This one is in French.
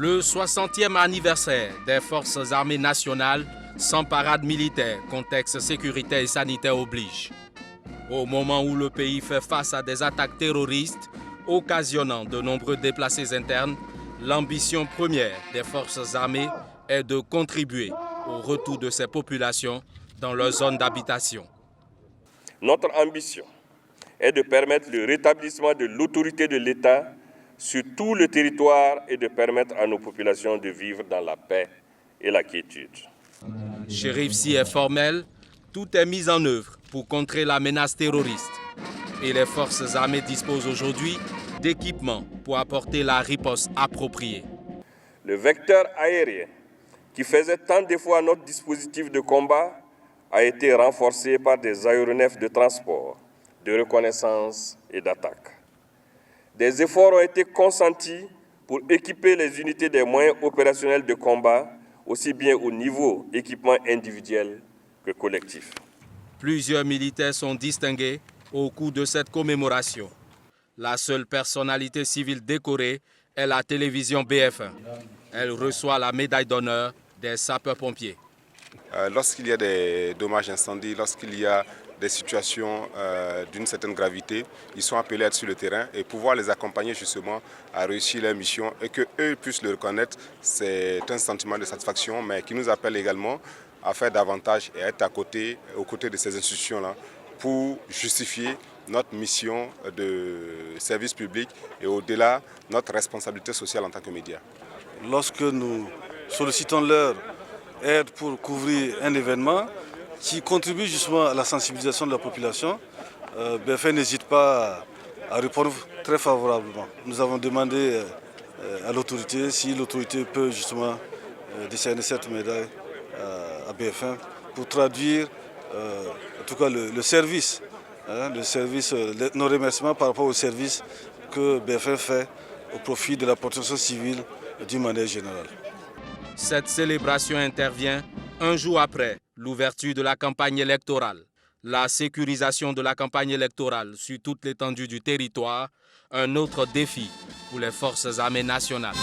Le 60e anniversaire des Forces armées nationales sans parade militaire, contexte sécuritaire et sanitaire oblige. Au moment où le pays fait face à des attaques terroristes occasionnant de nombreux déplacés internes, l'ambition première des forces armées est de contribuer au retour de ces populations dans leur zone d'habitation. Notre ambition est de permettre le rétablissement de l'autorité de l'État sur tout le territoire et de permettre à nos populations de vivre dans la paix et la quiétude. Chérif Sy est formel, tout est mis en œuvre pour contrer la menace terroriste. Et les forces armées disposent aujourd'hui d'équipements pour apporter la riposte appropriée. Le vecteur aérien, qui faisait tant défaut à notre dispositif de combat, a été renforcé par des aéronefs de transport, de reconnaissance et d'attaque. Des efforts ont été consentis pour équiper les unités des moyens opérationnels de combat, aussi bien au niveau équipement individuel que collectif. Plusieurs militaires sont distingués au cours de cette commémoration. La seule personnalité civile décorée est la télévision BF1. Elle reçoit la médaille d'honneur des sapeurs-pompiers. Lorsqu'il y a des dommages incendies, lorsqu'il y a des situations d'une certaine gravité, ils sont appelés à être sur le terrain et pouvoir les accompagner justement à réussir leur mission et qu'eux puissent le reconnaître, c'est un sentiment de satisfaction, mais qui nous appelle également à faire davantage et à être aux côtés de ces institutions-là pour justifier notre mission de service public et au-delà, notre responsabilité sociale en tant que médias. Lorsque nous sollicitons leur aide pour couvrir un événement qui contribue justement à la sensibilisation de la population, BF1 n'hésite pas à répondre très favorablement. Nous avons demandé à l'autorité si l'autorité peut justement décerner cette médaille à BF1 pour traduire en tout cas le service, nos remerciements par rapport au service que BF1 fait au profit de la protection civile d'une manière générale. Cette célébration intervient un jour après l'ouverture de la campagne électorale. La sécurisation de la campagne électorale sur toute l'étendue du territoire, un autre défi pour les forces armées nationales.